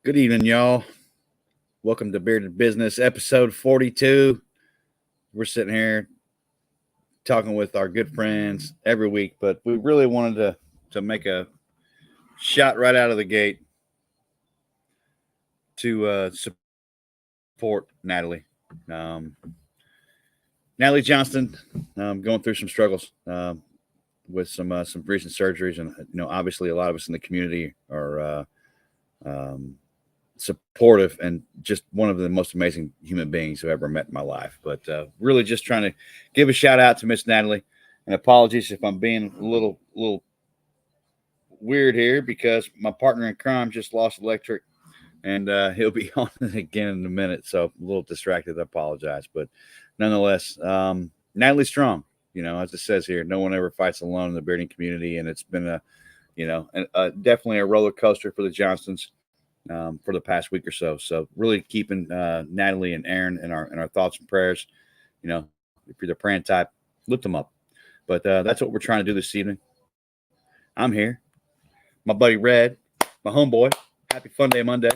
Good evening, y'all. Welcome to Bearded Business, episode 42. We're sitting here talking with our good friends every week, but we really wanted to make a shot right out of the gate to support Natalie. Natalie Johnston going through some struggles with some recent surgeries, and obviously a lot of us in the community are supportive and just one of the most amazing human beings I've ever met in my life. But really just trying to give a shout out to Miss Natalie, and apologies if I'm being a little weird here because my partner in crime just lost electric, and he'll be on again in a minute. So a little distracted. I apologize, but nonetheless, Natalie's strong. As it says here, no one ever fights alone in the bearding community, and it's been definitely a roller coaster for the Johnstons for the past week or so. So really keeping Natalie and Aaron in our thoughts and prayers. If you're the praying type, lift them up. But that's what we're trying to do this evening. I'm here. My buddy Red, my homeboy. Happy Fun Day Monday.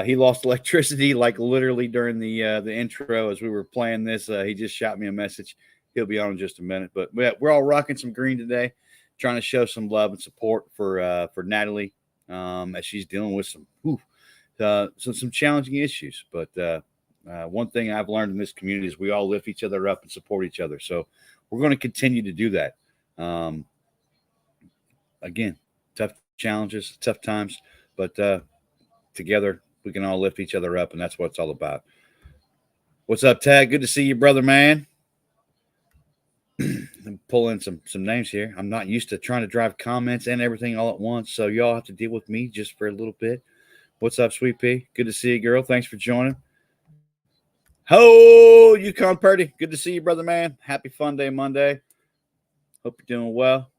He lost electricity like literally during the intro as we were playing this. He just shot me a message. He'll be on in just a minute. But we're all rocking some green today, trying to show some love and support for Natalie as she's dealing with some challenging issues. But one thing I've learned in this community is we all lift each other up and support each other. So we're going to continue to do that. Again, tough challenges, tough times, but together we can all lift each other up, and that's what it's all about. What's up, Tag? Good to see you, brother, man. I'm pulling some names here. I'm not used to trying to drive comments and everything all at once, so y'all have to deal with me just for a little bit. What's up, Sweet Pea? Good to see you, girl. Thanks for joining. Ho, Yukon Purdy. Good to see you, brother, man. Happy Fun Day Monday. Hope you're doing well.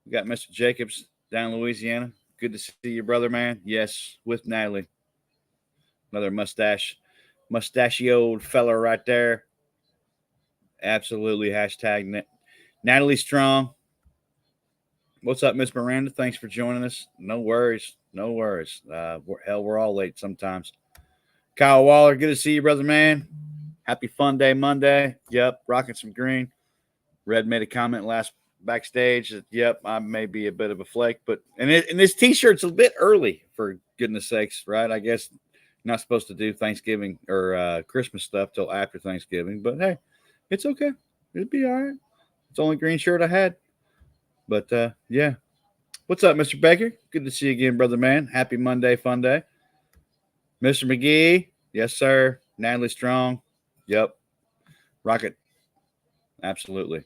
We got Mr. Jacobs down in Louisiana. Good to see you, brother, man. Yes, with Natalie. Another mustachioed fella right there. Absolutely. Hashtag Natalie Strong. What's up, Miss Miranda? Thanks for joining us. No worries. No worries. We're all late sometimes. Kyle Waller, good to see you, brother, man. Happy Fun Day Monday. Yep, rocking some green. Red made a comment last backstage that, yep, I may be a bit of a flake, but and this T-shirt's a bit early, for goodness sakes, right? I guess not supposed to do Thanksgiving or Christmas stuff till after Thanksgiving, but hey, it's okay. It'll be all right. It's the only green shirt I had. But, yeah. What's up, Mr. Baker? Good to see you again, brother, man. Happy Monday, Fun Day. Mr. McGee. Yes, sir. Natalie Strong. Yep. Rocket. Absolutely.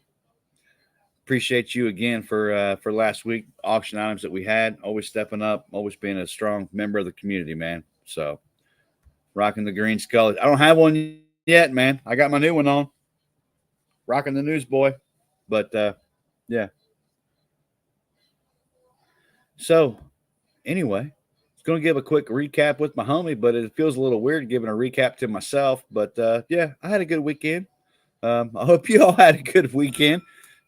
Appreciate you again for last week. Auction items that we had. Always stepping up. Always being a strong member of the community, man. So, rocking the green skull. I don't have one yet, man. I got my new one on. Rocking the newsboy. But, yeah. So, anyway, I was going to give a quick recap with my homie, but it feels a little weird giving a recap to myself. But, yeah, I had a good weekend. I hope you all had a good weekend.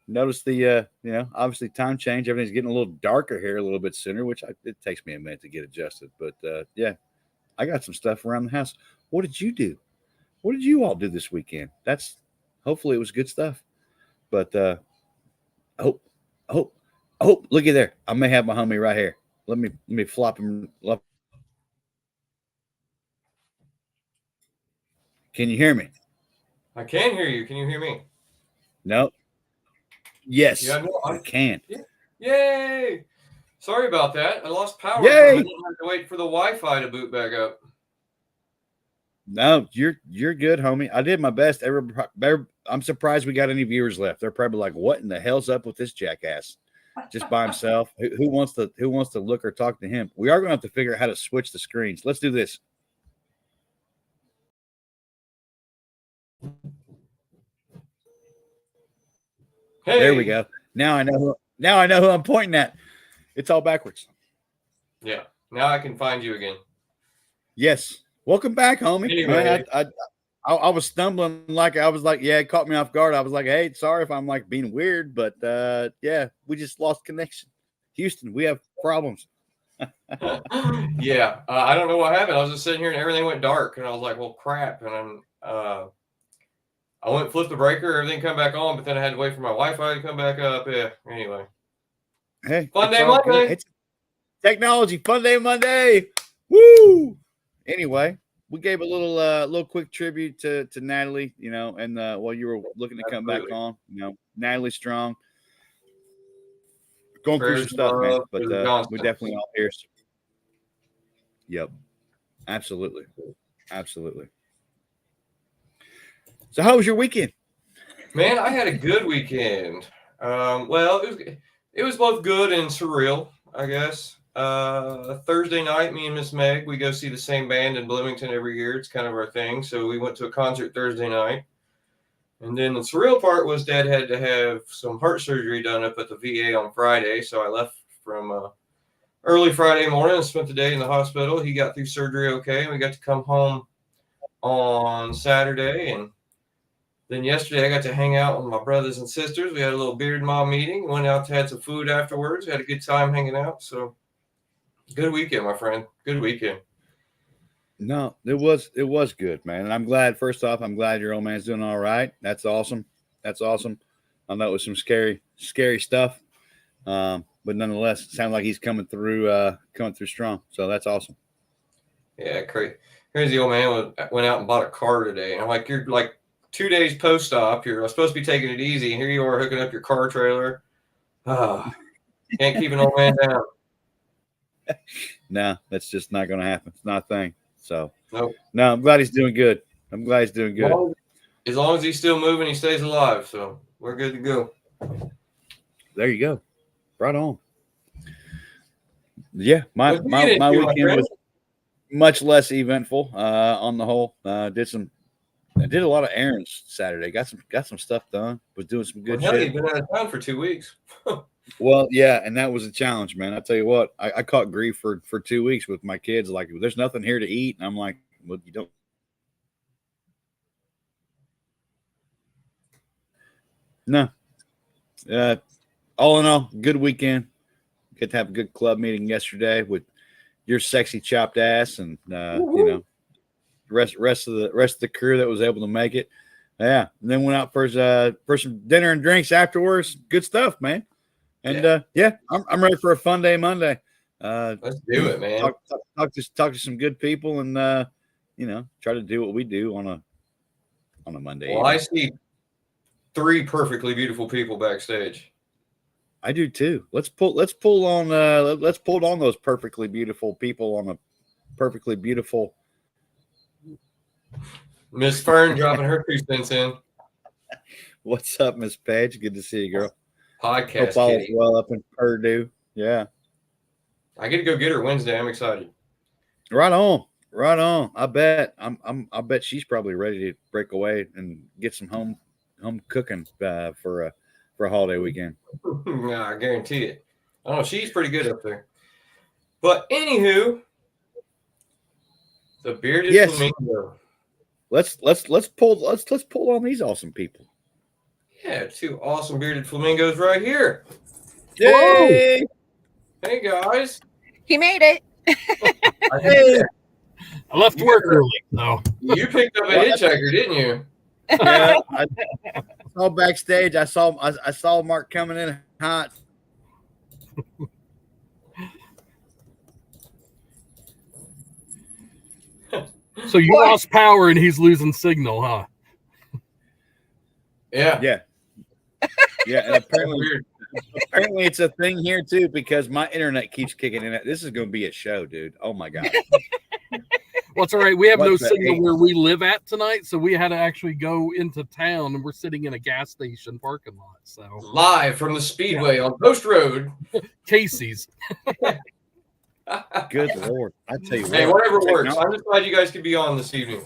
Notice the, obviously time change. Everything's getting a little darker here a little bit sooner, which it takes me a minute to get adjusted. But, yeah, I got some stuff around the house. What did you do? What did you all do this weekend? Hopefully it was good stuff. But, look at there. I may have my homie right here. Let me flop him up. Can you hear me? I can hear you. Can you hear me? No. Yes, yeah, no, I can. Yay! Sorry about that. I lost power. Yay! So I didn't have to wait for the Wi-Fi to boot back up. No, you're good, homie. I did my best. I'm surprised we got any viewers left. They're probably like, "What in the hell's up with this jackass? Just by himself? Who wants to look or talk to him?" We are going to have to figure out how to switch the screens. Let's do this. Hey. There we go. Now I know who I'm pointing at. It's all backwards. Yeah. Now I can find you again. Yes. Welcome back, homie. Anyway. I was stumbling it caught me off guard. I was like, hey, sorry if I'm like being weird, but yeah, we just lost connection. Houston, we have problems. Yeah, I don't know what happened. I was just sitting here and everything went dark, and I was like, "Well, crap!" And I went flip the breaker, everything come back on, but then I had to wait for my Wi-Fi to come back up. Yeah. Anyway, Hey, fun it's day all good. Monday. It's technology. Fun day Monday. Woo! Anyway, we gave a little quick tribute to Natalie, and while you were looking to come back Absolutely. on, Natalie Strong going through some Prayers and stuff, man. love But to the we Johnsons. definitely all here. Yep, absolutely, absolutely. So, how was your weekend? Man, I had a good weekend. Well, it was both good and surreal, I guess. Thursday night, me and Miss Meg, we go see the same band in Bloomington every year. It's kind of our thing. So we went to a concert Thursday night. And then the surreal part was Dad had to have some heart surgery done up at the VA on Friday. So I left from early Friday morning and spent the day in the hospital. He got through surgery okay. And we got to come home on Saturday. And then yesterday I got to hang out with my brothers and sisters. We had a little Bearded Mom meeting. Went out to had some food afterwards. Had a good time hanging out. So good weekend, my friend. Good weekend. No, it was good, man. And I'm glad. First off, I'm glad your old man's doing all right. That's awesome. That's awesome. I know it was some scary stuff, but nonetheless, it sounds like he's coming through strong. So that's awesome. Yeah, crazy old man went out and bought a car today. And I'm like, you're like 2 days post-op. You're supposed to be taking it easy. And here you are hooking up your car trailer. Ah, can't keep an old man down. No, that's just not going to happen. It's not a thing. So Nope. no, I'm glad he's doing good. I'm glad he's doing good. As long as he's still moving, he stays alive. So we're good to go. There you go. Right on. Yeah, my What'd you get my into, my weekend friend? was much less eventful. On the whole, I did a lot of errands Saturday. Got some stuff done. Was doing some Well, good hell, shit. you've been out of town for 2 weeks. Well, yeah, and that was a challenge, man. I tell you what, I caught grief for 2 weeks with my kids. Like, there's nothing here to eat, and I'm like, well, you don't. No. Uh, all in all, good weekend. Get to have a good club meeting yesterday with your sexy chopped ass, and rest of the crew that was able to make it. Yeah, and then went out for some dinner and drinks afterwards. Good stuff, man. And I'm ready for a fun day Monday. Let's do it, man. Talk to some good people, and try to do what we do on a Monday. Well, I see 3 perfectly beautiful people backstage. I do too. Let's pull on those perfectly beautiful people on a perfectly beautiful. Miss Fern dropping her 2 cents in. What's up, Miss Paige? Good to see you, girl. Podcast Hope all is kitty. well up in Purdue. Yeah. I get to go get her Wednesday. I'm excited. Right on. Right on. I bet. I bet she's probably ready to break away and get some home cooking for a holiday weekend. Nah, I guarantee it. I don't know. She's pretty good up there. But anywho, the Bearded Flamingo. Let's pull on these awesome people. Yeah, 2 awesome bearded flamingos right here. Yay! Hey guys. He made it. I left work early, so You picked up a hitchhiker, didn't you? Yeah, I saw backstage. I saw Mark coming in hot. so you lost power and he's losing signal, huh? Yeah. Yeah. Yeah, and apparently it's a thing here too because my internet keeps kicking in. This is going to be a show, dude. Oh my god. Well, it's all right. We have no What's that, signal 8? where we live at tonight, so we had to actually go into town, and we're sitting in a gas station parking lot. So Live from the Speedway on Post Road. Casey's. Good Lord. I tell you what. Hey, whatever works. I'm just glad you guys could be on this evening.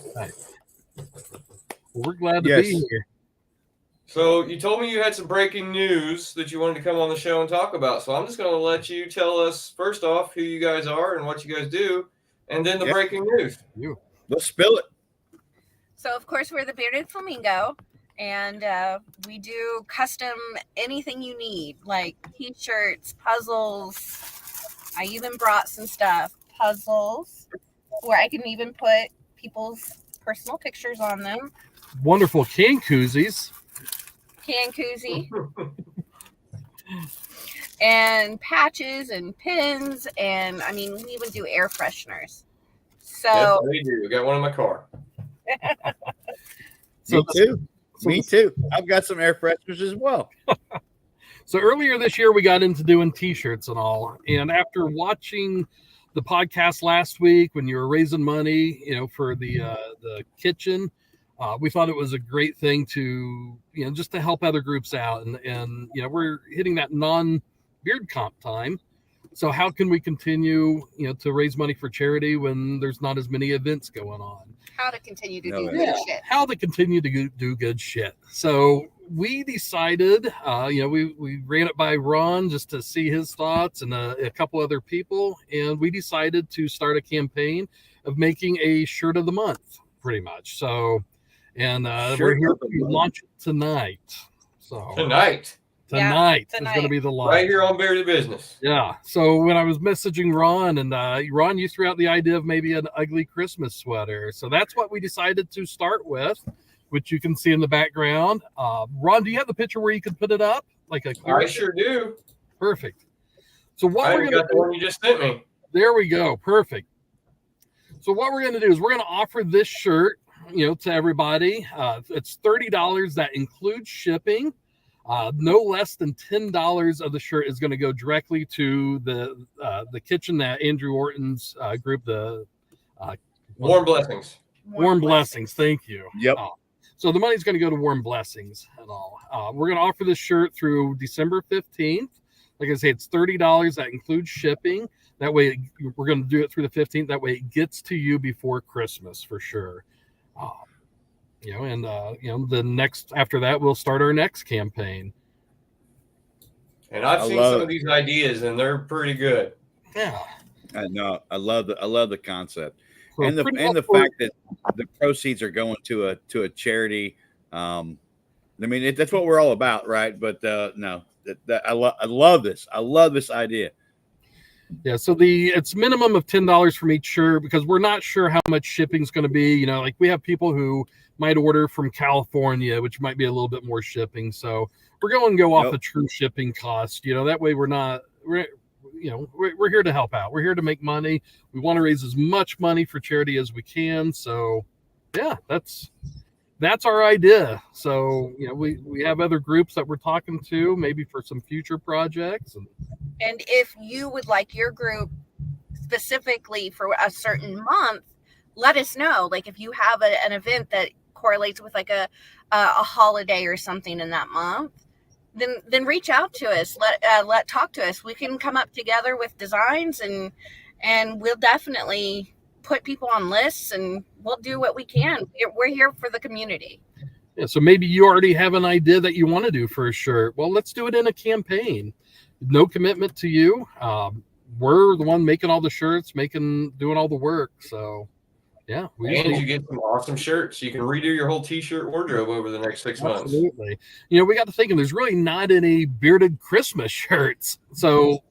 We're glad to be here. So you told me you had some breaking news that you wanted to come on the show and talk about. So I'm just going to let you tell us, first off, who you guys are and what you guys do, and then the breaking news. Let's spill it. So, of course, we're the Bearded Flamingo, and we do custom anything you need, like T-shirts, puzzles, I even brought some stuff, puzzles, where I can even put people's personal pictures on them. Wonderful can koozies. Can koozie. And patches and pins, and I mean, we even do air fresheners. So Yes, we do. Got one in my car. Me too. I've got some air fresheners as well. So earlier this year, we got into doing T-shirts and all. And after watching the podcast last week when you were raising money, for the kitchen, we thought it was a great thing to, just to help other groups out. And we're hitting that non-beard comp time. So how can we continue, to raise money for charity when there's not as many events going on? How to continue to do good shit. How to continue to do good shit. So we decided, we ran it by Ron just to see his thoughts and a couple other people. And we decided to start a campaign of making a shirt of the month, pretty much. So, and we're here to launch it tonight. So Tonight is going to be the launch. Right here on Bearded Business. Yeah. So when I was messaging Ron, and Ron, you threw out the idea of maybe an ugly Christmas sweater. So that's what we decided to start with, which you can see in the background. Ron, do you have the picture where you could put it up? I sure do. Perfect. So what we're going to do, the one you just sent me. There we go. Perfect. So what we're going to do is we're going to offer this shirt, to everybody. It's $30. That includes shipping. No less than $10 of the shirt is going to go directly to the kitchen that Andrew Orton's group, the Warm Blessings. Warm Blessings. Thank you. Yep. So the money's going to go to Warm Blessings and all. We're going to offer this shirt through December 15th. Like I say, it's $30. That includes shipping. That way, we're going to do it through the 15th. That way, it gets to you before Christmas for sure. The next after that, we'll start our next campaign. And I've seen some of these ideas, and they're pretty good. Yeah, I know. I love the concept, so and the fact that the proceeds are going to a charity. I mean, that's what we're all about, right? But I love this. I love this idea. Yeah, so it's minimum of $10 from each shirt because we're not sure how much shipping is going to be. Like we have people who might order from California, which might be a little bit more shipping. So we're going to go off the true shipping cost. That way we're here to help out. We're here to make money. We want to raise as much money for charity as we can. So yeah, that's our idea. So we have other groups that we're talking to, maybe for some future projects. And if you would like your group specifically for a certain month, let us know. Like if you have an event that correlates with like a holiday or something in that month, then reach out to us. Talk to us. We can come up together with designs and we'll definitely put people on lists and we'll do what we can. We're here for the community. Yeah, so maybe you already have an idea that you want to do for a shirt. Well, let's do it in a campaign. No commitment to you. We're the one making all the shirts, doing all the work. So yeah. You get some awesome shirts. You can redo your whole T-shirt wardrobe over the next 6 months. Absolutely. We got to thinking there's really not any bearded Christmas shirts. So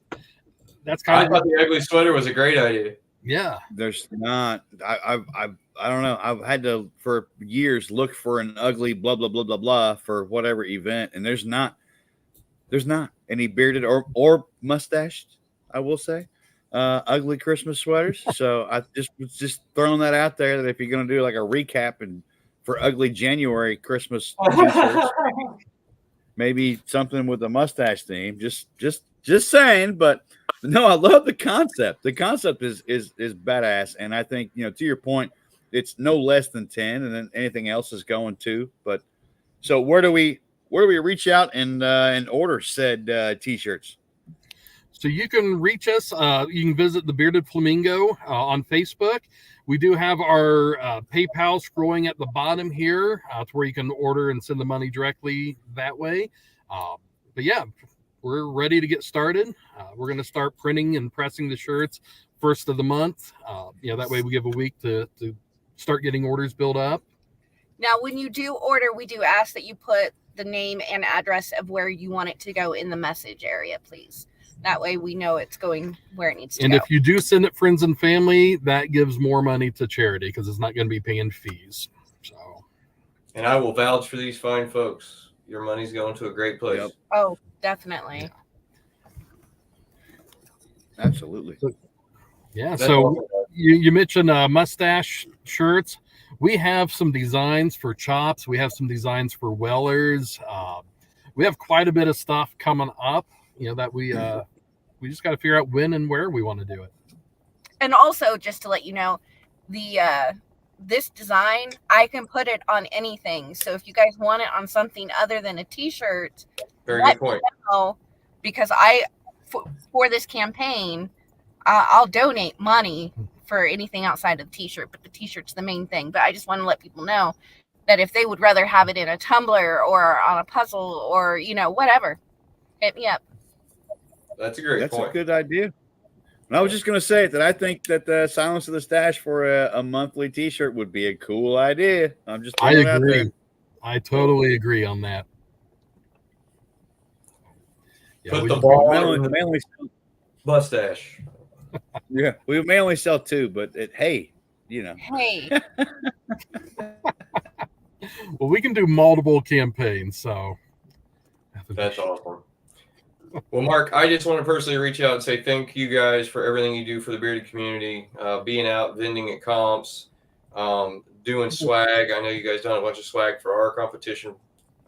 that's kind of. I thought the ugly sweater was a great idea. Yeah. There's not. I don't know. I've had to for years look for an ugly blah blah blah blah blah for whatever event, and there's not any bearded or mustached, I will say, ugly Christmas sweaters. So I was just throwing that out there that if you're going to do like a recap and for ugly January Christmas t-shirts, maybe something with a mustache theme. Just saying. But no, I love the concept. The concept is badass, and I think to your point, it's no less than 10, and then anything else is going too. But so where do we reach out and order said t-shirts? So you can reach us. You can visit the Bearded Flamingo on Facebook. We do have our PayPal scrolling at the bottom here to where you can order and send the money directly that way. But yeah, we're ready to get started. We're going to start printing and pressing the shirts first of the month. That way we give a week to start getting orders built up. Now, when you do order, we do ask that you put the name and address of where you want it to go in the message area, please. That way we know it's going where it needs to And go. if you do send it friends and family, that gives more money to charity because it's not going to be paying fees. So, And I will vouch for these fine folks. Your money's going to a great place. Yep. Oh, definitely. Absolutely. yeah. That's So awesome. you mentioned mustache shirts. We have some designs for chops. We have some designs for wellers. We have quite a bit of stuff coming up. That we just got to figure out when and where we want to do it. And also, just to let you know, the this design, I can put it on anything. So if you guys want it on something other than a t-shirt, Very let good point. me know, because for this campaign, I'll donate money for anything outside of the t-shirt, but the t-shirt's the main thing. But I just want to let people know that if they would rather have it in a tumbler or on a puzzle or whatever, hit me up. That's a great That's point. a good idea. And I was just going to say that I think that the Silence of the Stash for a monthly T-shirt would be a cool idea. I'm just I throwing it out there. agree. I totally agree on that. Yeah, Put we the just- ball Mainly, in the mainly, mustache. yeah, we mainly sell two, but hey, Hey, well, we can do multiple campaigns. So That's awesome. Well, Mark, I just want to personally reach out and say thank you guys for everything you do for the bearded community, being out, vending at comps, doing swag. I know you guys done a bunch of swag for our competition.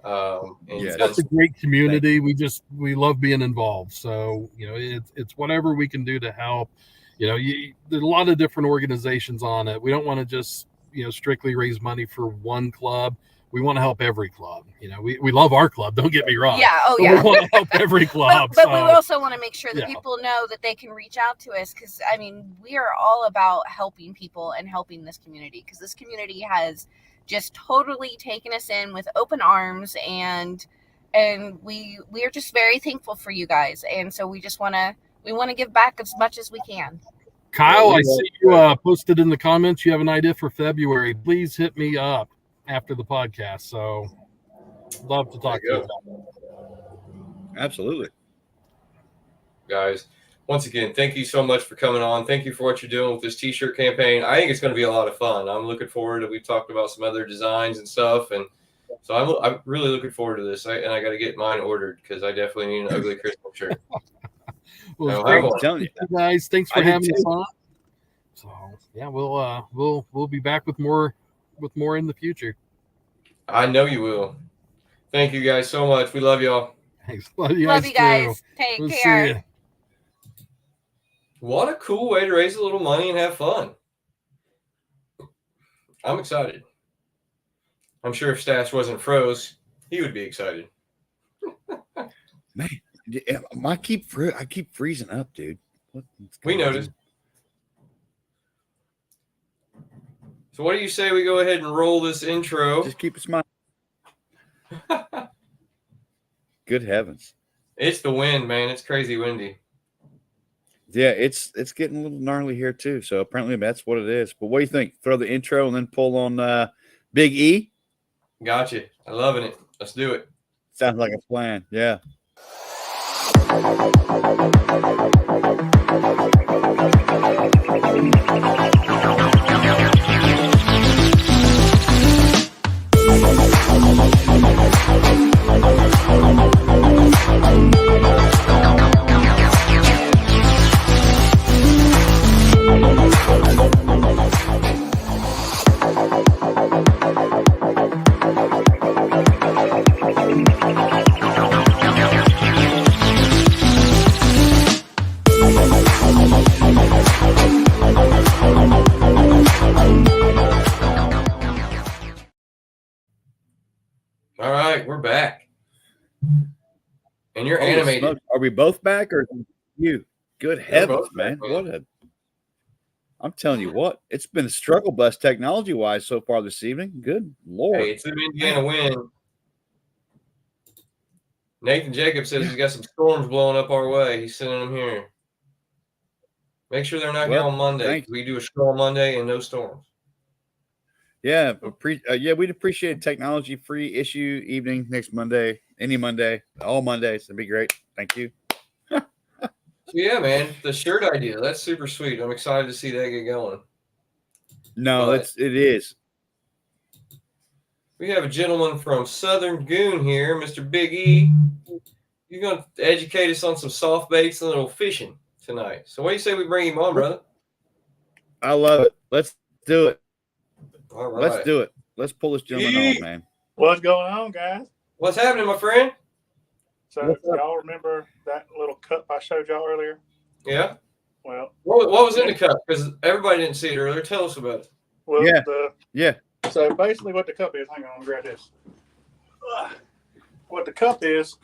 And Yes. you've That's a done- great community. We love being involved. So it's whatever we can do to help. There's a lot of different organizations on it. We don't want to just strictly raise money for one club. We want to help every club. We love our club. Don't get me wrong. yeah, oh But yeah. we want to help every club. But we so, also want to make sure that yeah. people know that they can reach out to us, because we are all about helping people and helping this community, because this community has just totally taken us in with open arms, and we are just very thankful for you guys, and so we want to give back as much as we can. Kyle, Yeah, I see you posted in the comments you have an idea for February. Please hit me up after the podcast. So love to talk to There you. you absolutely. guys. Once again, thank you so much for coming on. Thank you for what you're doing with this T-shirt campaign. I think it's going to be a lot of fun. I'm looking forward to. We've talked about some other designs and stuff, and so I'm really looking forward to this. I got to get mine ordered because I definitely need an ugly Christmas shirt. Well, I it's don't great have I'm one. telling you. you guys. Thanks for I did having us too. on. So yeah, we'll be back with more in the future. I know you will. Thank you guys so much. We love y'all. Thanks. Love you Love guys, you guys. too. Take We'll see care. ya. What a cool way to raise a little money and have fun. I'm excited. I'm sure if Stash wasn't froze, he would be excited. Man, I keep freezing up, dude. What's We going on? noticed. So what do you say we go ahead and roll this intro? Just keep a smile. Good heavens. It's the wind, man. It's crazy windy. Yeah, it's getting a little gnarly here too. So apparently that's what it is. But what do you think? Throw the intro and then pull on Big E? Gotcha. I'm loving it. Let's do it. Sounds like a plan. Yeah. All right, we're back. And you're Holy animated. smokes. Are we both back or you? Good heavens, both back, man. man. I'm telling you what, it's been a struggle bus technology wise so far this evening. Good Lord. Hey, it's the Indiana wind. Nathan Jacob says he's got some storms blowing up our way. He's sending them here. Make sure they're not here Well, on Monday. thanks. We do a show on Monday and no storms. Yeah, we'd appreciate a technology-free issue evening next Monday, any Monday, all Mondays. That'd be great. Thank you. So yeah, man, the shirt idea, that's super sweet. I'm excited to see that get going. No, But- it is. We have a gentleman from Southern Goon here, Mr. Big E. You're going to educate us on some soft baits and a little fishing tonight. So what do you say we bring him on, brother? I love it. Let's do it. All right. Let's do it. Let's pull this gentleman on, man. What's going on, guys? What's happening, my friend? So What's up? y'all remember that little cup I showed y'all earlier? Yeah. Well, What was in the cup? Because everybody didn't see it earlier. Tell us about it. well, Yeah. yeah. So basically, what the cup is. Hang on, I'll grab this. What the cup is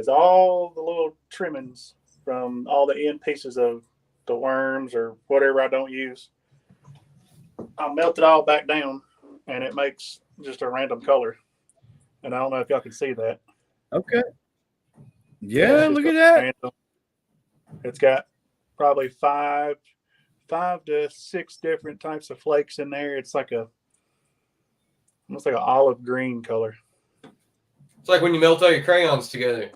all the little trimmings from all the end pieces of the worms or whatever I don't use. I melt it all back down, and it makes just a random color. And I don't know if y'all can see that. Okay. Yeah, look at that. Random. It's got probably five to six different types of flakes in there. It's like almost like an olive green color. It's like when you melt all your crayons together.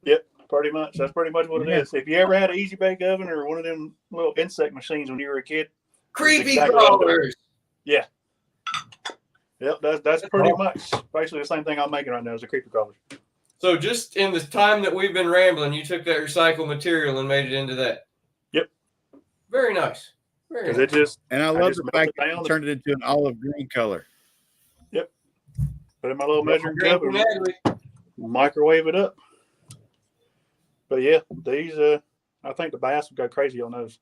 Yep, pretty much. That's pretty much what it is. If you ever had an easy bake oven or one of them little insect machines when you were a kid, Creepy exactly what I'm doing. crawlers. yeah. Yep, that's pretty much basically the same thing I'm making right now is a creepy crawler. So just in the time that we've been rambling, you took that recycled material and made it into that. Yep. Very nice. Very Because nice. it just And I I love just the fact melted that down you turned it into an olive green color. put in my little measuring Thank cup you, and Natalie. microwave it up. But yeah, these I think the bass would go crazy on those.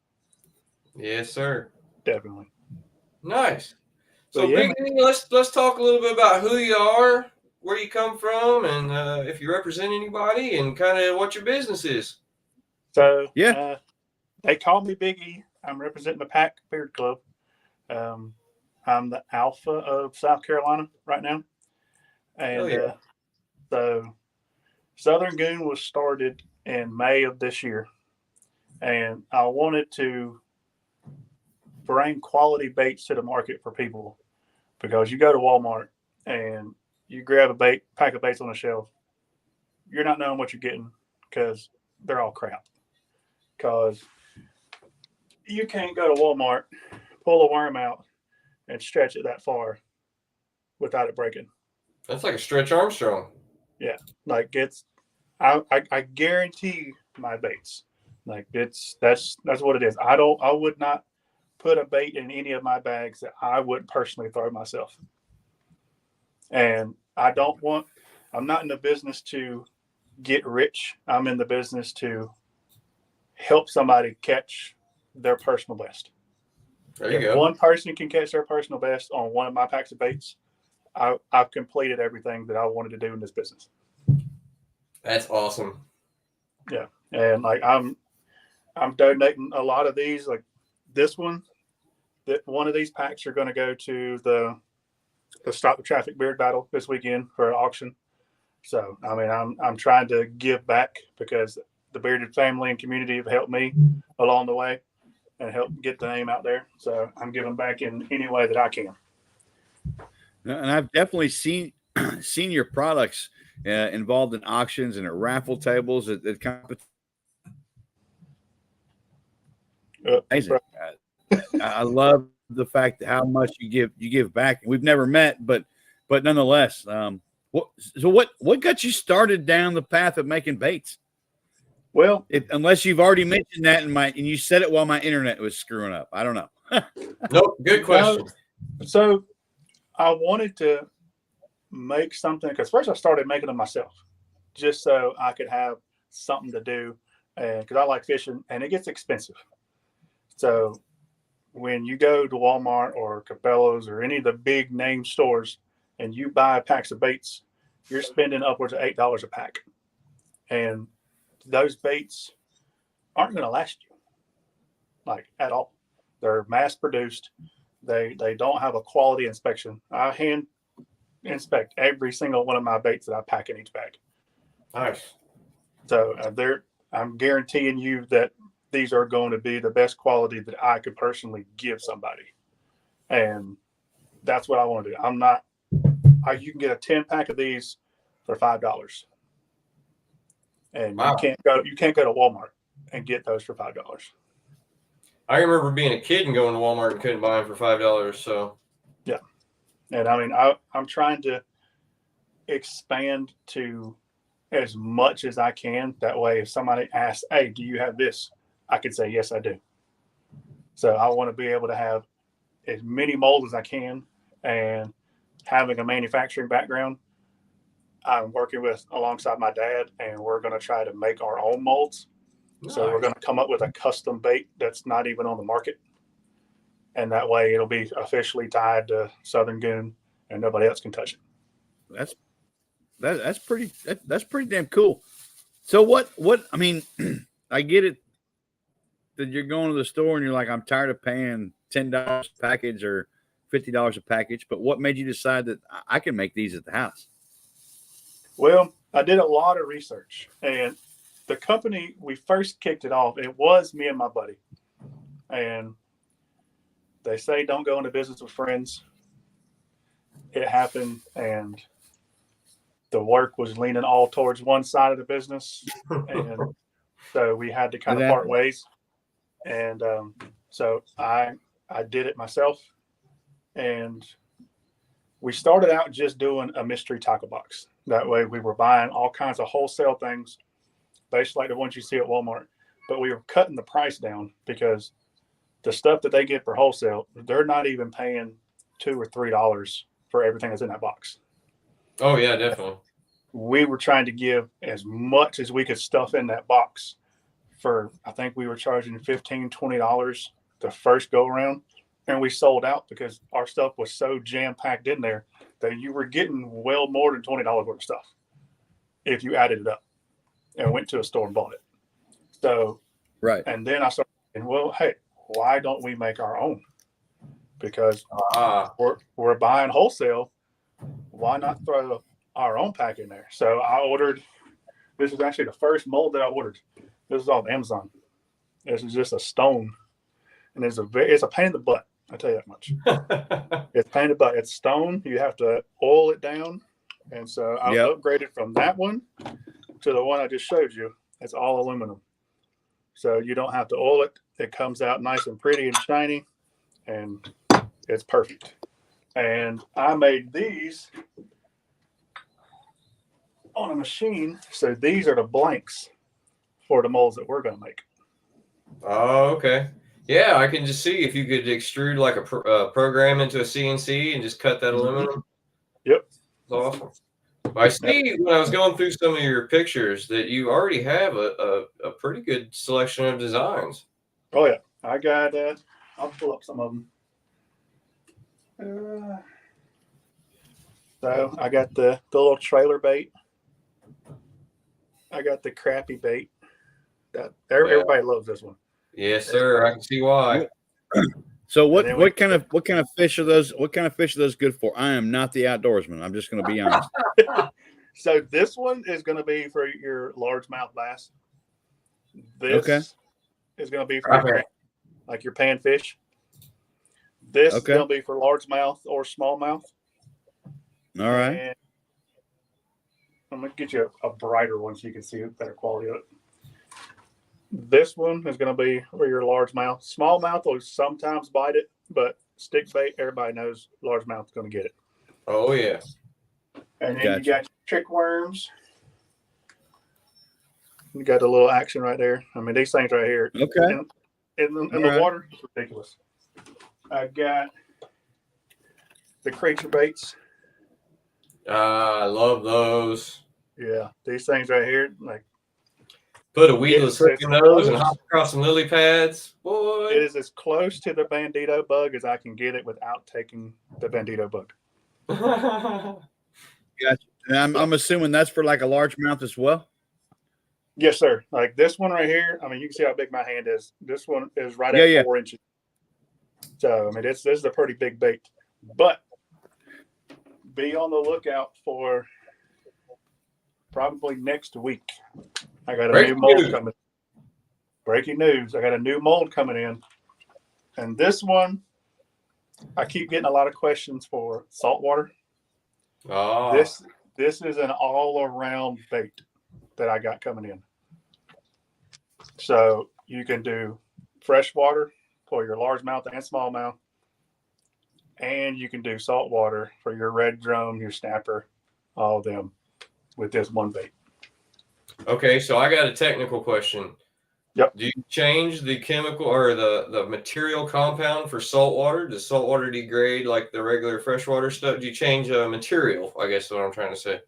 Yes, sir. Definitely. Nice. So, But yeah, Big E, let's talk a little bit about who you are, where you come from, and if you represent anybody, and kind of what your business is. So Yeah. they call me Big E. I'm representing the Pack Beard Club. I'm the alpha of South Carolina right now. And yeah. so Southern Goon was started in May of this year. And I wanted to bring quality baits to the market for people because you go to Walmart and you grab a pack of baits on the shelf. You're not knowing what you're getting because they're all crap. Because you can't go to Walmart, pull a worm out, and stretch it that far without it breaking. That's like a Stretch Armstrong. Like I guarantee my baits. Like that's what it is. I would not put a bait in any of my bags that I wouldn't personally throw myself. And I'm not in the business to get rich. I'm in the business to help somebody catch their personal best. There you If go. one person can catch their personal best on one of my packs of baits, I've completed everything that I wanted to do in this business. That's awesome. And like I'm donating a lot of these. Like this one, that one of these packs are going to go to the Stop the Traffic Beard Battle this weekend for an auction. So I mean, I'm trying to give back because the bearded family and community have helped me along the way and help get the name out there. So I'm giving back in any way that I can. And I've definitely seen your products involved in auctions and at raffle tables at competitions. Amazing. I love the fact that how much you give back. We've never met, but nonetheless, what got you started down the path of making baits? Well, Unless you've already mentioned that and you said it while my internet was screwing up. I don't know. Nope. Good question. So I wanted to make something because first I started making them myself just so I could have something to do. And because I like fishing and it gets expensive. So when you go to Walmart or Cabela's or any of the big name stores and you buy packs of baits, you're spending upwards of $8 a pack. And those baits aren't going to last you like at all. They're mass produced. They don't have a quality inspection. I hand inspect every single one of my baits that I pack in each bag. Nice. So I'm guaranteeing you that these are going to be the best quality that I could personally give somebody. And that's what I want to do. You can get a 10 pack of these for $5. And Wow. you can't go to Walmart and get those for $5. I remember being a kid and going to Walmart and couldn't buy them for $5. So yeah, and I mean I'm trying to expand to as much as I can. That way, if somebody asks, "Hey, do you have this?" I could say, "Yes, I do." So I want to be able to have as many molds as I can, and having a manufacturing background, I'm working with alongside my dad, and we're going to try to make our own molds. nice. So we're going to come up with a custom bait that's not even on the market, and that way it'll be officially tied to Southern Goon, and nobody else can touch it. That's pretty damn cool. So what I mean, I get it that you're going to the store and you're like, I'm tired of paying $10 a package or $50 a package, but what made you decide that I can make these at the house? Well, I did a lot of research, and the company we first kicked it off, it was me and my buddy, and they say don't go into business with friends. It happened, and the work was leaning all towards one side of the business, and so we had to kind of part ways. And so I did it myself, and we started out just doing a mystery tackle box. That way we were buying all kinds of wholesale things, basically like the ones you see at Walmart, but we were cutting the price down because the stuff that they get for wholesale, they're not even paying $2 or $3 for everything that's in that box. Oh yeah, definitely. We were trying to give as much as we could stuff in that box for, I think we were charging $15, $20 the first go around. And we sold out because our stuff was so jam packed in there that you were getting well more than $20 worth of stuff if you added it up and went to a store and bought it. So, right. And then I started thinking, well, hey, why don't we make our own? Because we're buying wholesale. Why not throw our own pack in there? So I ordered, this is actually the first mold that I ordered. This is off Amazon. This is just a stone. And it's a pain in the butt. I tell you that much. It's a pain in the butt. It's stone. You have to oil it down. And so I upgraded from that one to the one I just showed you. It's all aluminum. So you don't have to oil it. It comes out nice and pretty and shiny. And it's perfect. And I made these on a machine. So these are the blanks for the molds that we're going to make. Oh, okay. Yeah, I can just see if you could extrude like a program into a CNC and just cut that aluminum. Yep. That's awesome. I see when I was going through some of your pictures that you already have a pretty good selection of designs. Oh, yeah. I got I'll pull up some of them. So I got the little trailer bait. I got the crappy bait. That everybody loves this one. Yes, sir. I can see why. So what kind of fish are those? What kind of fish are those good for? I am not the outdoorsman. I'm just going to be honest. So this one is going to be for your largemouth bass. This is going to be for like your panfish. This is going to be for largemouth or smallmouth. All right. And I'm going to get you a brighter one so you can see a better quality of it. This one is going to be for your largemouth. Smallmouth will sometimes bite it, but stick bait, everybody knows largemouth is going to get it. Oh, yeah. And then you got trick worms. You got a little action right there. I mean, these things right here. Okay. In the water, it's ridiculous. I got the creature baits. I love those. Yeah, these things right here, like put a weedless hook in those and hop across some lily pads. Boy, it is as close to the bandito bug as I can get it without taking the bandito bug. Gotcha. And I'm assuming that's for like a largemouth as well. Yes, sir. Like this one right here. I mean, you can see how big my hand is. This one is right at 4 inches. So I mean, this is a pretty big bait. But be on the lookout for probably next week. I got a new mold coming. Breaking news. I got a new mold coming in. And this one, I keep getting a lot of questions for saltwater. Oh. This is an all-around bait that I got coming in. So you can do freshwater for your largemouth and smallmouth, and you can do saltwater for your red drum, your snapper, all of them with this one bait. Okay, so I got a technical question. Yep. Do you change the chemical or the material compound for saltwater? Does saltwater degrade like the regular freshwater stuff? Do you change material? I guess is what I'm trying to say.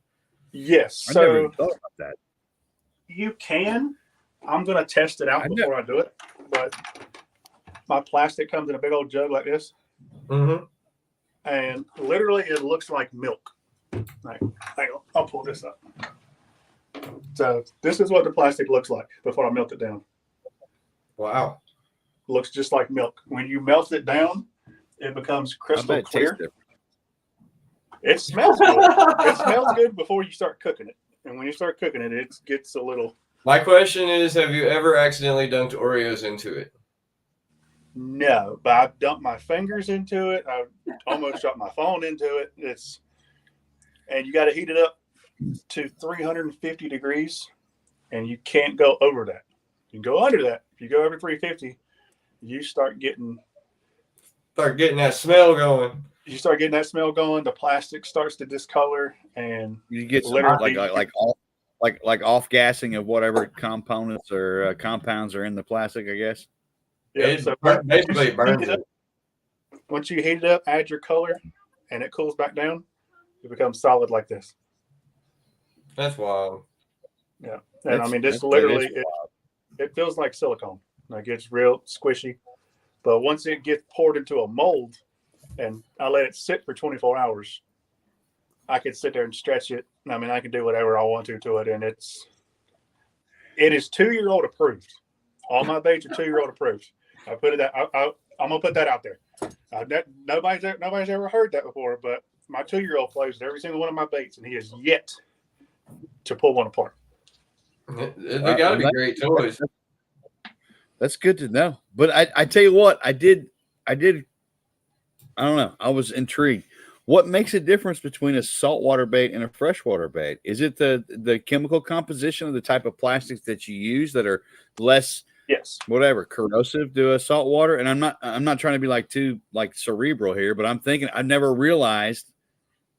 Yes. I never So even thought about that. you can. I'm going to test it out before I do it. But my plastic comes in a big old jug like this. Mm-hmm. And literally it looks like milk. Like, hang on, I'll pull this up. So this is what the plastic looks like before I melt it down. Wow. Looks just like milk. When you melt it down, it becomes crystal clear. It smells good. It smells good before you start cooking it. And when you start cooking it, it gets a little... My question is, have you ever accidentally dunked Oreos into it? No, but I've dumped my fingers into it. I've almost dropped my phone into it. And you got to heat it up to 350 degrees, and you can't go over that. You can go under that. If you go over 350, you start getting that smell going. You start getting that smell going. The plastic starts to discolor, and You get some literally like off gassing of whatever components or compounds are in the plastic, I guess. Yeah, It so basically burns it. Once you heat it up, add your color, and it cools back down. It becomes solid like this. That's wild. Yeah, and I mean, this literally it feels like silicone. Like it's real squishy. But once it gets poured into a mold, and I let it sit for 24 hours, I could sit there and stretch it. I mean, I can do whatever I want to it, and it is 2-year-old approved. All my baits are 2-year-old approved. I put it that I'm gonna put that out there. Nobody's ever heard that before, but my 2-year-old plays with every single one of my baits, and he has yet to pull one apart. They got to be great toys. That's good to know. But I tell you what, I don't know. I was intrigued. What makes a difference between a saltwater bait and a freshwater bait? Is it the chemical composition of the type of plastics that you use that are less, whatever, corrosive to a saltwater? And I'm not trying to be too cerebral here, but I'm thinking I've never realized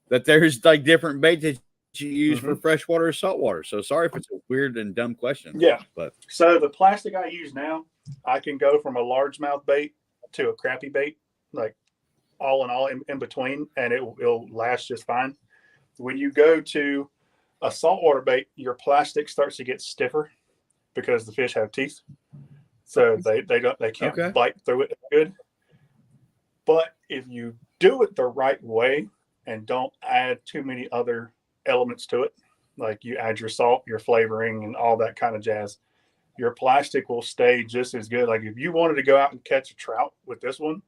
that there's different baits that you use for freshwater or saltwater. So sorry if it's a weird and dumb question. Yeah. But so the plastic I use now, I can go from a largemouth bait to a crappie bait, all in all in between, and it'll last just fine. When you go to a saltwater bait, your plastic starts to get stiffer because the fish have teeth, so they can't bite through it good. But if you do it the right way and don't add too many other elements to it, like you add your salt, your flavoring, and all that kind of jazz, your plastic will stay just as good. Like if you wanted to go out and catch a trout with this one,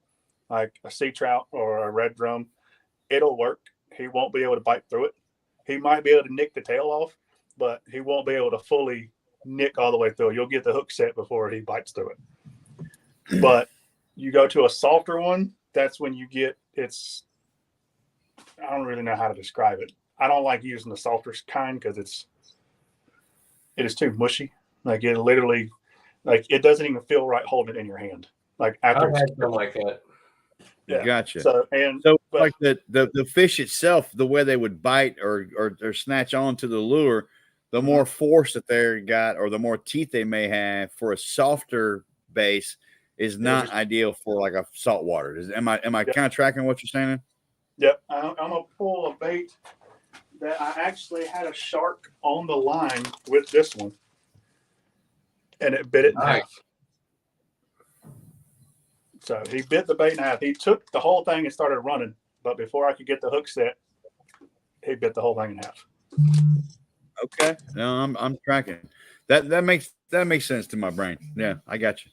like a sea trout or a red drum, it'll work. He won't be able to bite through it. He might be able to nick the tail off, but he won't be able to fully nick all the way through. You'll get the hook set before he bites through it. But you go to a softer one, that's when you get I don't really know how to describe it. I don't like using the softer kind because it is too mushy. Like it literally, it doesn't even feel right holding it in your hand. Like after I've had something like that. Yeah. Gotcha. So the fish itself, the way they would bite or snatch onto the lure, the more force that they got or the more teeth they may have for a softer base is not ideal for a saltwater. Am I kind of tracking what you're saying? Yep. I'm gonna pull a bait that I actually had a shark on the line with this one, and it bit it in half. So he bit the bait in half. He took the whole thing and started running, but before I could get the hook set, he bit the whole thing in half. Okay, no, I'm tracking. That makes sense to my brain. Yeah, I got you.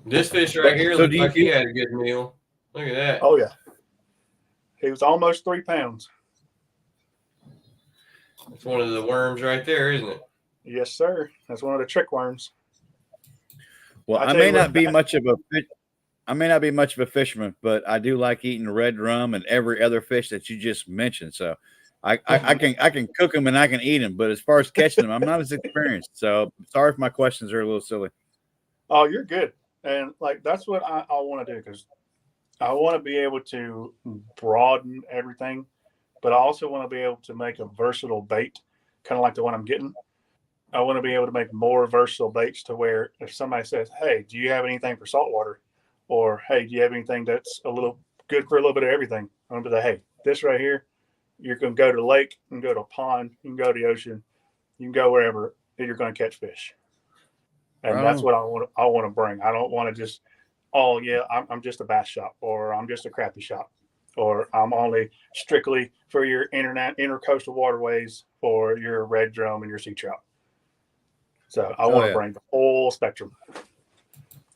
This fish right here looks like he had a good meal. Look at that. Oh yeah, he was almost 3 pounds. It's one of the worms right there, isn't it? Yes, sir. That's one of the trick worms. Well, I may not be much of a fisherman, but I do like eating red drum and every other fish that you just mentioned. So I can cook them and I can eat them, but as far as catching them, I'm not as experienced. So sorry if my questions are a little silly. Oh, you're good. And like that's what I want to do, because I want to be able to broaden everything, but I also want to be able to make a versatile bait, kind of like the one I'm getting. I want to be able to make more versatile baits to where if somebody says, "Hey, do you have anything for saltwater?" or "Hey, do you have anything that's a little good for a little bit of everything?" I'm gonna be like, "Hey, this right here, you can go to the lake, you can go to a pond, you can go to the ocean, you can go wherever, and you're going to catch fish." And Right that's on. what I want to bring. I don't want to just, oh yeah, I'm just a bass shop, or I'm just a crappie shop, or I'm only strictly for your intercoastal waterways for your red drum and your sea trout. So I want to bring the whole spectrum.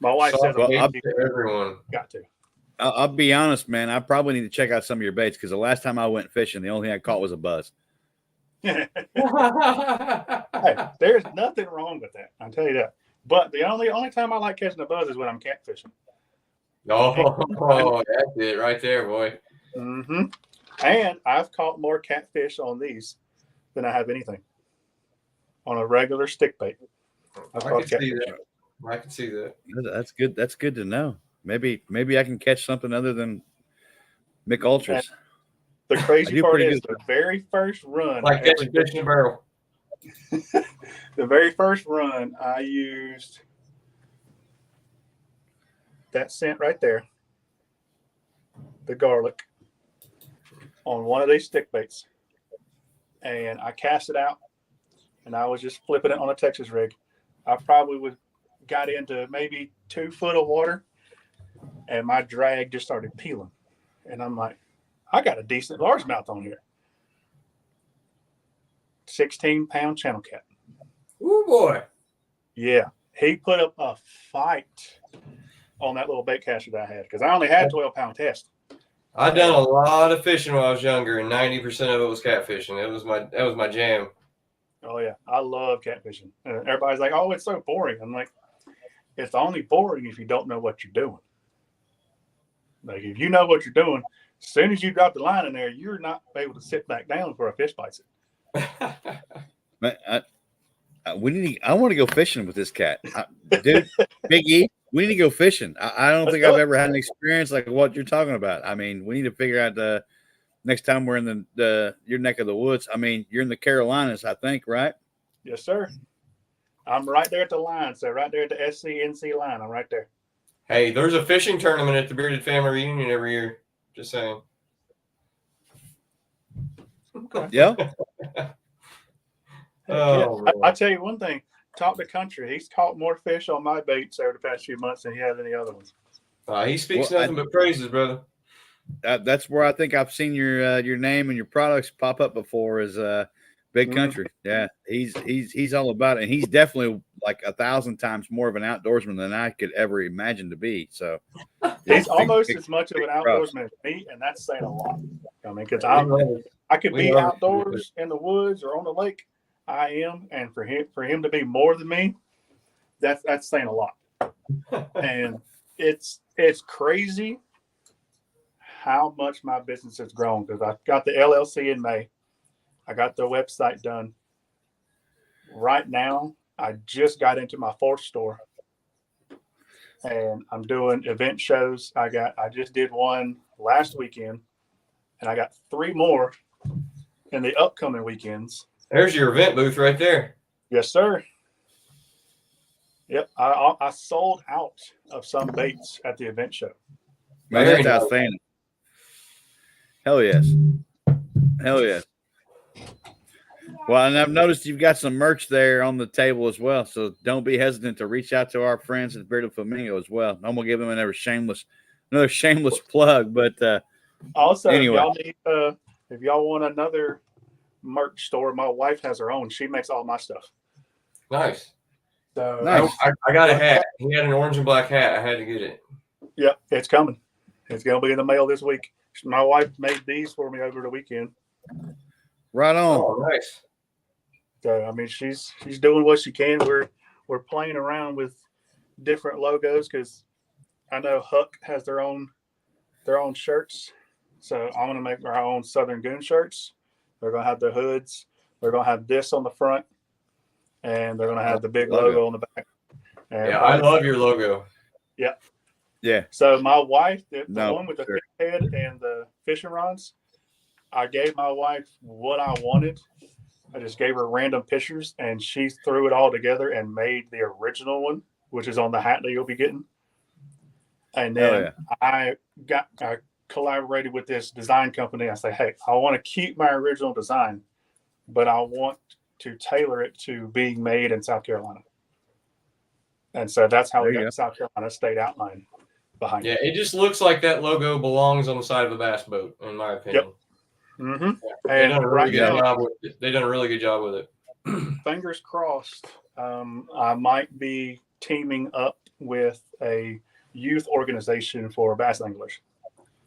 My wife says Well, I'm to everyone. got to. I'll be honest, man. I probably need to check out some of your baits because the last time I went fishing, the only thing I caught was a buzz. Hey, there's nothing wrong with that. I'll tell you that. But the only time I like catching a buzz is when I'm catfishing. Oh, that's it right there, boy. Mm-hmm. And I've caught more catfish on these than I have anything on a regular stick bait. I can see that. I can see that. That's good. That's good to know. Maybe I can catch something other than Mick Ultras. And the crazy part is the very first run, like catching fish in a barrel. The very first run, I used that scent right there, the garlic, on one of these stick baits, and I cast it out, and I was just flipping it on a Texas rig. I probably got into maybe 2 foot of water, and my drag just started peeling, and I'm like, I got a decent largemouth on here. 16-pound channel cat. Ooh, boy. Yeah, he put up a fight on that little bait caster that I had, because I only had 12-pound test. I done a lot of fishing when I was younger, and 90% of it was catfishing. That was my jam. Oh yeah, I love catfishing. Everybody's like, "Oh, it's so boring." I'm like, it's only boring if you don't know what you're doing. Like if you know what you're doing, as soon as you drop the line in there, you're not able to sit back down before a fish bites it. Man, I want to go fishing with this cat, dude. Big E, we need to go fishing. I don't think I've ever had an experience like what you're talking about. I mean, we need to figure out next time we're in your neck of the woods. I mean, you're in the Carolinas, I think, right? Yes, sir. I'm right there at the line, so right there at the SCNC line. I'm right there. Hey, there's a fishing tournament at the Bearded Family Reunion every year. Just saying. Okay. Yeah. I tell you one thing. Top of the country, he's caught more fish on my baits over the past few months than he has any other ones. He speaks nothing but praises, brother. That's where I think I've seen your name and your products pop up before is Big Country. Yeah, he's all about it, and he's definitely like 1,000 times more of an outdoorsman than I could ever imagine to be. So he's almost as much of an outdoorsman as me, and that's saying a lot. I mean, because I could be outdoors in the woods or on the lake. I am, and for him to be more than me, that's saying a lot. And it's crazy how much my business has grown, because I got the LLC in May. I got the website done. Right now, I just got into my 4th store, and I'm doing event shows. I just did one last weekend, and I got 3 more in the upcoming weekends. There's your event booth right there. Yes, sir. Yep, I sold out of some baits at the event show. Man, that's outstanding. Hell yes. Hell yes. Well, and I've noticed you've got some merch there on the table as well, so don't be hesitant to reach out to our friends at Bearded Flamingo as well. I'm gonna give them another shameless plug, but also, anyway. if y'all want another merch store, my wife has her own. She makes all my stuff. Nice. So nice. I got a hat. He had an orange and black hat. I had to get it. Yep, it's coming. It's gonna be in the mail this week. My wife made these for me over the weekend. Right on. Oh, nice. So I mean, she's doing what she can. We're playing around with different logos, because I know Huck has their own shirts. So I'm gonna make our own Southern Goon shirts. They're going to have the hoods. They're going to have this on the front, and they're going to have the big Logo. logo on the back. And Yeah, I love your logo. Yeah. So my wife, the No, one with the sure. fish head and the fishing rods, I gave my wife what I wanted. I just gave her random pictures, and she threw it all together and made the original one, which is on the hat that you'll be getting. And then I collaborated with this design company. I say, hey, I want to keep my original design, but I want to tailor it to being made in South Carolina. And so that's how we got the South Carolina state outline behind Yeah, it. it just looks like that logo belongs on the side of a bass boat, in my opinion. Yep. Mm-hmm. They done a really right good now, job with it. They done a really good job with it. fingers crossed, I might be teaming up with a youth organization for bass anglers.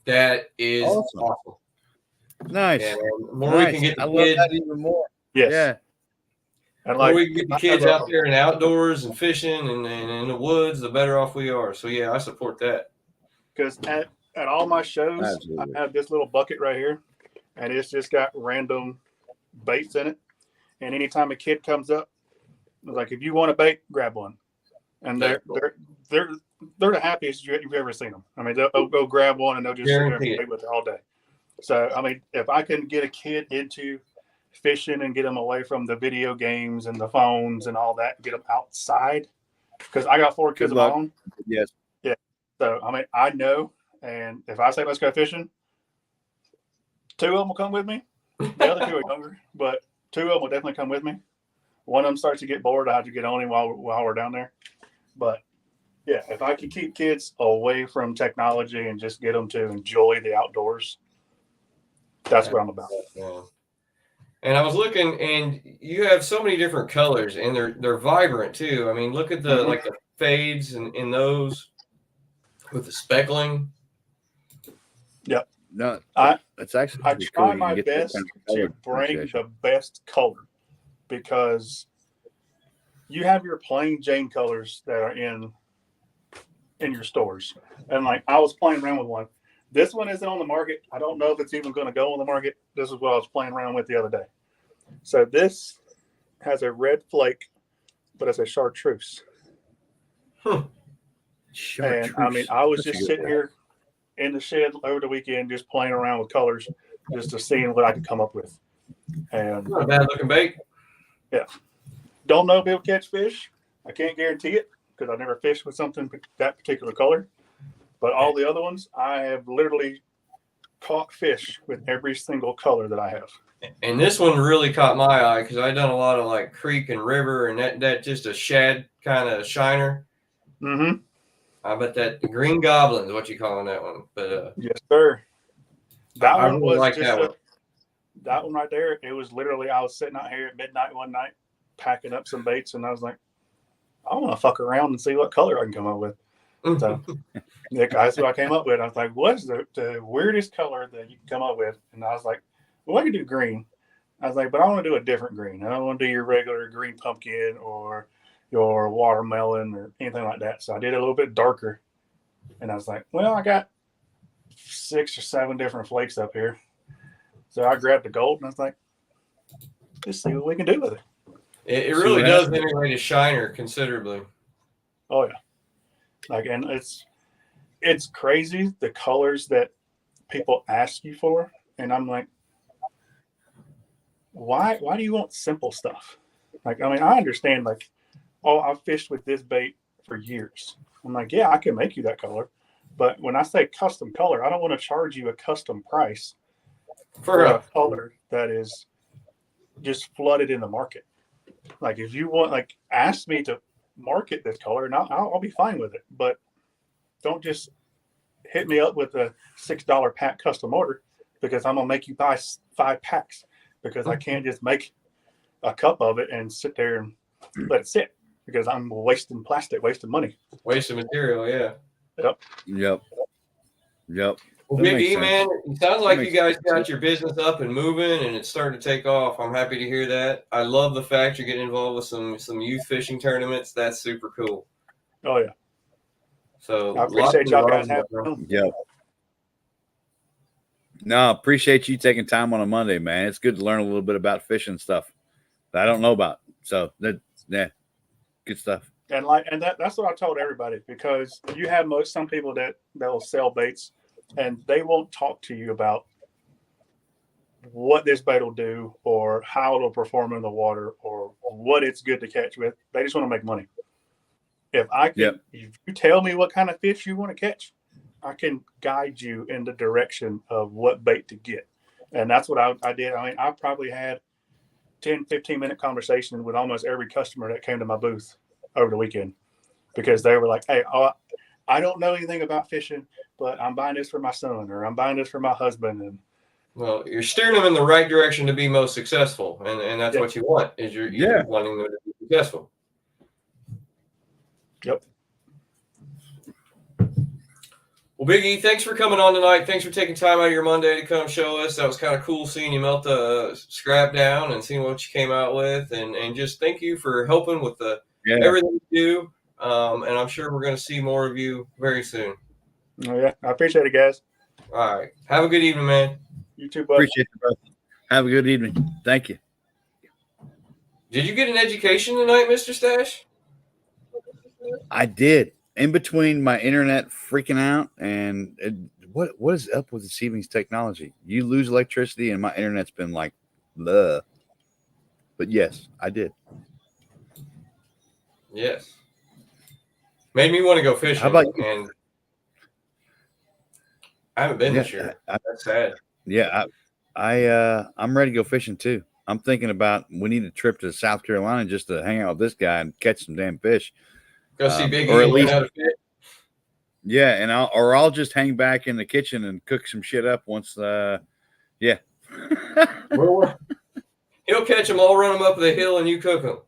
That is Awesome. awesome. Nice. Yeah, man. The more Nice. we can get I the love kids, that even more. Yes. Yeah. And the more like, we can get the kids out there and outdoors and fishing and in the woods, the better off we are. So yeah, I support that. because at all my shows, Absolutely. I have this little bucket right here, and it's just got random baits in it. And anytime a kid comes up, it's like, if you want a bait, grab one. And they're the happiest you've ever seen them. I mean, they'll go grab one and they'll just sit there and play with it all day. So I mean, if I can get a kid into fishing and get them away from the video games and the phones and all that, get them outside, because I got 4 kids of my own. Yes. Yeah. So I mean, I know, and if I say let's go fishing, 2 of them will come with me. The other 2 are younger, but 2 of them will definitely come with me. One of them starts to get bored. I have to get on him while we're down there. But yeah, if I can keep kids away from technology and just get them to enjoy the outdoors, that's what I'm about. Yeah. And I was looking, and you have so many different colors, and they're vibrant too. I mean, look at the like the fades and in those with the speckling. Yep. No, it's actually I pretty try cool. my best to bring the best color, because you have your plain Jane colors that are in your stores. And like, I was playing around with one. This one isn't on the market. I don't know if it's even going to go on the market. This is what I was playing around with the other day. So this has a red flake, but it's a chartreuse. Chartreuse. And I mean, I was just sitting here in the shed over the weekend, just playing around with colors, just to seeing what I could come up with. And Not a bad looking bait. yeah, don't know if it'll catch fish. I can't guarantee it because I never fished with something that particular color. But all the other ones, I have literally caught fish with every single color that I have. And this one really caught my eye because I've done a lot of like creek and river, and that just a shad kind of shiner. Mm-hmm. I bet that green goblin is what you calling that one. But yes, sir. That I one really was like just that one. That one right there. It was literally, I was sitting out here at midnight one night packing up some baits, and I was like, I want to fuck around and see what color I can come up with. So yeah, that's what I came up with. I was like, what's the weirdest color that you can come up with? And I was like, well, I could do green. I was like, but I want to do a different green. I don't want to do your regular green pumpkin or your watermelon or anything like that. So I did it a little bit darker. And I was like, well, I got 6 or 7 different flakes up here. So I grabbed the gold and I was like, let's see what we can do with it. It really does integrate a shiner considerably. Oh, yeah. Like, and it's crazy the colors that people ask you for. And I'm like, why do you want simple stuff? Like, I mean, I understand, like, oh, I've fished with this bait for years. I'm like, yeah, I can make you that color. But when I say custom color, I don't want to charge you a custom price for a color that is just flooded in the market. Like, if you want, like, ask me to market this color, and I'll be fine with it. But don't just hit me up with a $6 pack custom order, because I'm gonna make you buy 5 packs, because I can't just make a cup of it and sit there and let it sit, because I'm wasting plastic, wasting money, wasting material. Yeah. Yep. Well, Big E, man, it sounds like you guys got your business up and moving, and it's starting to take off. I'm happy to hear that. I love the fact you're getting involved with some youth fishing tournaments. That's super cool. Oh yeah. So I appreciate y'all guys having me. Yep. No, appreciate you taking time on a Monday, man. It's good to learn a little bit about fishing stuff that I don't know about. So yeah, good stuff. And that's what I told everybody, because you have some people that will sell baits and they won't talk to you about what this bait will do or how it'll perform in the water or what it's good to catch with. They just want to make money. If you tell me what kind of fish you want to catch, I can guide you in the direction of what bait to get. And that's what I did. I mean, I probably had 10, 15-minute conversation with almost every customer that came to my booth over the weekend, because they were like, hey, I don't know anything about fishing, but I'm buying this for my son, or I'm buying this for my husband. And well, you're steering them in the right direction to be most successful. And that's what you want, is you're wanting them to be successful. Yep. Well, Big E, thanks for coming on tonight. Thanks for taking time out of your Monday to come show us. That was kind of cool seeing you melt the scrap down and seeing what you came out with. And just thank you for helping with everything you do. And I'm sure we're going to see more of you very soon. Oh, yeah. I appreciate it, guys. All right. Have a good evening, man. You too, bud. Appreciate it, brother. Have a good evening. Thank you. Did you get an education tonight, Mr. Stash? I did. In between my internet freaking out and what is up with Receiving's technology? You lose electricity and my internet's been like, bleh. But yes, I did. Yes. Made me want to go fishing. How about you? And I haven't been this year. That's sad. Yeah, I'm ready to go fishing too. I'm thinking about we need a trip to South Carolina just to hang out with this guy and catch some damn fish. Go see Big E or at and learn least how to fish. Yeah, and I'll just hang back in the kitchen and cook some shit up once. Yeah. He'll catch them, all run them up the hill, and you cook them.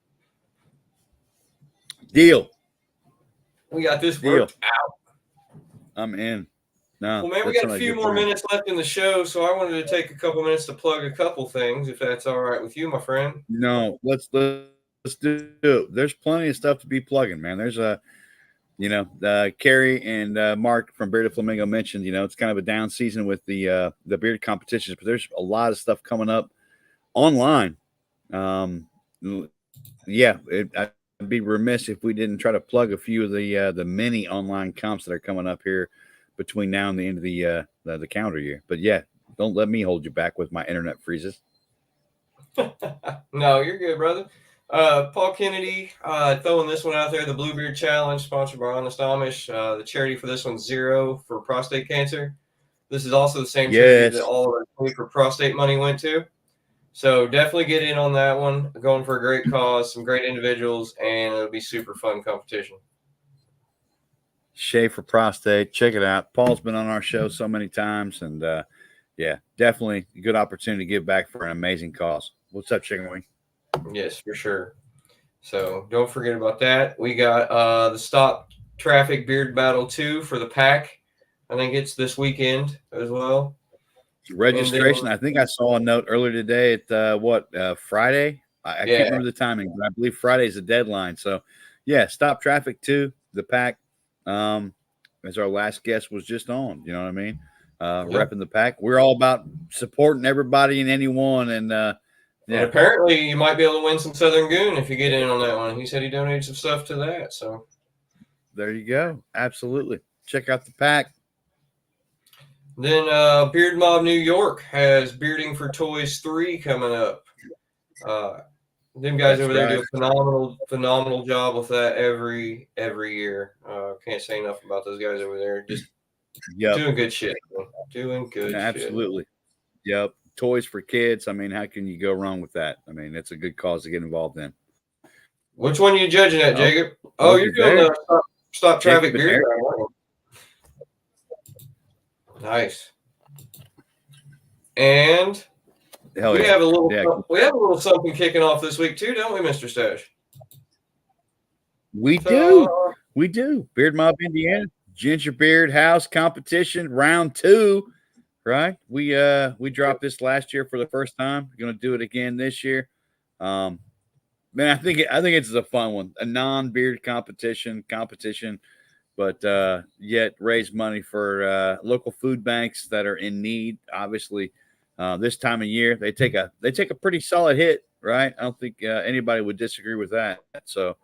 Deal. We got this worked out. I'm in. No. Well, man, we got a few more minutes left in the show, so I wanted to take a couple minutes to plug a couple things, if that's all right with you, my friend. No, let's do it. There's plenty of stuff to be plugging, man. There's Carrie and Mark from Bearded Flamingo mentioned, it's kind of a down season with the beard competitions, but there's a lot of stuff coming up online. I'd be remiss if we didn't try to plug a few of the many online comps that are coming up here between now and the end of the calendar year. But yeah, don't let me hold you back with my internet freezes. No, you're good, brother. Paul Kennedy throwing this one out there, the Bluebeard Challenge, sponsored by Honest Amish. The charity for this one's $0 for prostate cancer. This is also the same charity that all of our money for prostate money went to. So definitely get in on that one. Going for a great cause, some great individuals, and it'll be super fun competition. Shave for prostate. Check it out. Paul's been on our show so many times, and definitely a good opportunity to give back for an amazing cause. What's up, Chicken Wing? Yes, for sure. So don't forget about that. We got the Stop Traffic Beard Battle 2 for the pack. I think it's this weekend as well. Registration. I think I saw a note earlier today at Friday. I can't remember the timing, but I believe Friday is the deadline. So yeah, Stop Traffic 2, the pack. As our last guest was just on, you know what I mean? Repping the pack. We're all about supporting everybody and anyone, and and apparently you might be able to win some Southern Goon if you get in on that one. He said he donated some stuff to that. So there you go. Absolutely. Check out the pack. Then Beard Mob New York has Bearding for Toys 3 coming up. Them guys over there do a phenomenal job with that every year. Can't say enough about those guys over there. Just doing good shit. Doing good shit. Absolutely. Yep. Toys for kids. I mean, how can you go wrong with that? I mean, it's a good cause to get involved in. Which one are you judging at, Jacob? Oh, you're doing the Stop Traffic Beard. Nice. And we have a little something kicking off this week too, don't we, Mr. Stash? We do. Beard Mob Indiana Ginger Beard House Competition Round 2. Right? We dropped this last year for the first time. We're gonna do it again this year. Man, I think it's a fun one. A non-beard competition. but yet raise money for local food banks that are in need. Obviously, this time of year they take a pretty solid hit, right? I don't think anybody would disagree with that. So,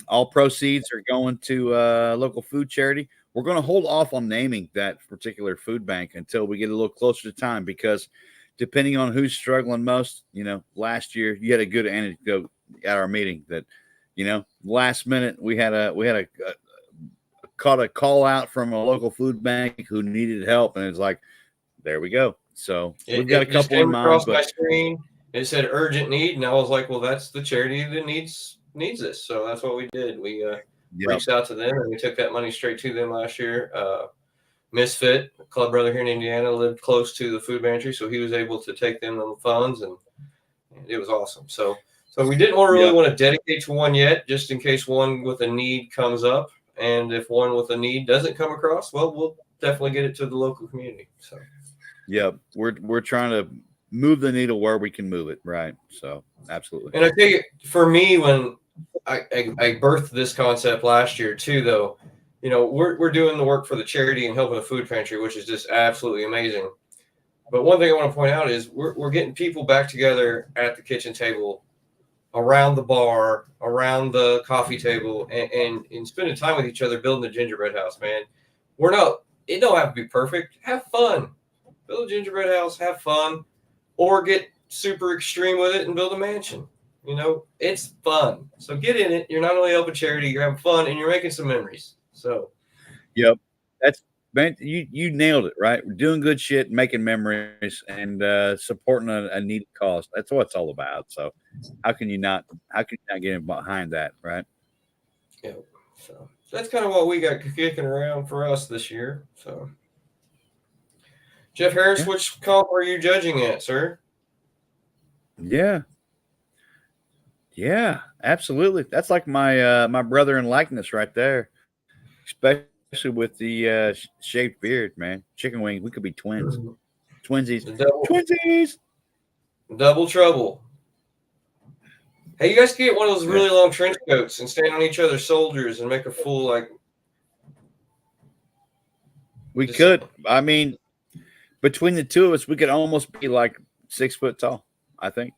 all proceeds are going to local food charity. We're going to hold off on naming that particular food bank until we get a little closer to time, because depending on who's struggling most, last year you had a good anecdote at our meeting that, last minute we had a caught a call out from a local food bank who needed help, and it's like, there we go. So we've got a couple in mind. Across my screen, it said urgent need, and I was like, well, that's the charity that needs this. So that's what we did. We reached out to them, and we took that money straight to them last year. Misfit, a club brother here in Indiana, lived close to the food pantry, so he was able to take them the funds, and it was awesome. So we didn't really want to dedicate to one yet, just in case one with a need comes up, and if one with a need doesn't come across, well, we'll definitely get it to the local community. So, we're trying to move the needle where we can move it, right? So, absolutely. And I think for me, when I birthed this concept last year too, though, we're doing the work for the charity and helping the food pantry, which is just absolutely amazing. But one thing I want to point out is we're getting people back together at the kitchen table, around the bar, around the coffee table, and spending time with each other, building the gingerbread house, man. It don't have to be perfect. Have fun. Build a gingerbread house, have fun, or get super extreme with it and build a mansion. It's fun. So get in it. You're not only helping charity, you're having fun, and you're making some memories. So, that's, man, you nailed it, right? We're doing good shit, making memories, and supporting a needed cause. That's what it's all about. So how can you not get behind that, right? Yeah. So that's kind of what we got kicking around for us this year. So, Jeff Harris, which comp are you judging at, sir? Yeah, absolutely. That's like my my brother in likeness right there, especially with the shaved beard, man. Chicken wing, we could be twins, twinsies, twinsies. Double trouble. Hey, you guys can get one of those really long trench coats and stand on each other's shoulders and make a fool like. We could. I mean, between the two of us, we could almost be like 6 foot tall. I think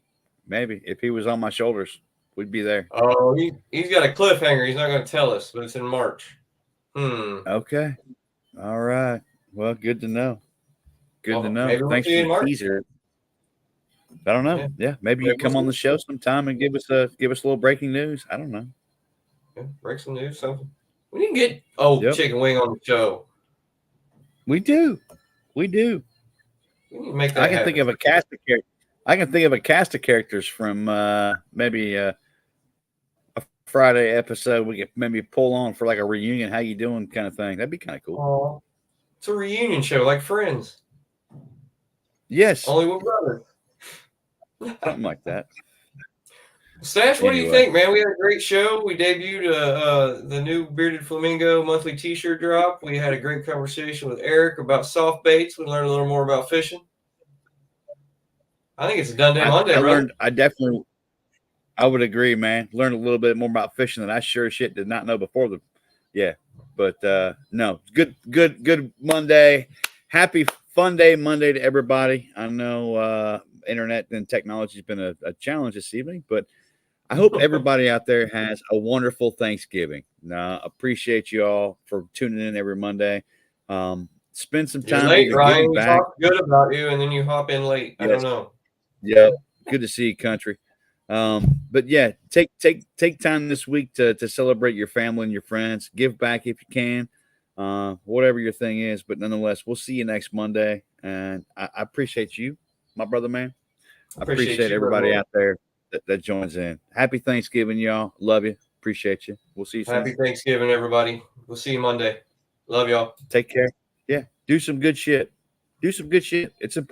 maybe if he was on my shoulders, we'd be there. Oh, he's got a cliffhanger. He's not going to tell us, but it's in March. Okay. All right. Well, good to know. Good to know. Thanks for the teaser. I don't know. Yeah, maybe you come on the show sometime and give us a little breaking news. I don't know. Yeah, break some news, something. We didn't get chicken wing on the show. We do. We do. We need to make that I can think of a cast of characters. I can think of a cast of characters from maybe a Friday episode. We could maybe pull on for like a reunion. How you doing? Kind of thing. That'd be kind of cool. It's a reunion show, like Friends. Yes. Only with brothers. Something like that. Stash, what do you think, man? We had a great show. We debuted the new Bearded Flamingo monthly T-shirt drop. We had a great conversation with Eric about soft baits. We learned a little more about fishing. I think it's a done day Monday, I would agree, man. Learned a little bit more about fishing than I sure as shit did not know before. But no, good Monday. Happy fun day Monday to everybody. I know internet and technology has been a challenge this evening, but I hope everybody out there has a wonderful Thanksgiving. Appreciate you all for tuning in every Monday. Spend some time. You're late, Ryan. We talked good about you, and then you hop in late. Yes. I don't know. Yeah, good to see you, country. But yeah, take time this week to celebrate your family and your friends. Give back if you can, whatever your thing is. But nonetheless, we'll see you next Monday. And I appreciate you, my brother, man. I appreciate everybody out there that joins in. Happy Thanksgiving, y'all. Love you. Appreciate you. We'll see you soon. Happy Thanksgiving, everybody. We'll see you Monday. Love y'all. Take care. Yeah. Do some good shit. It's important.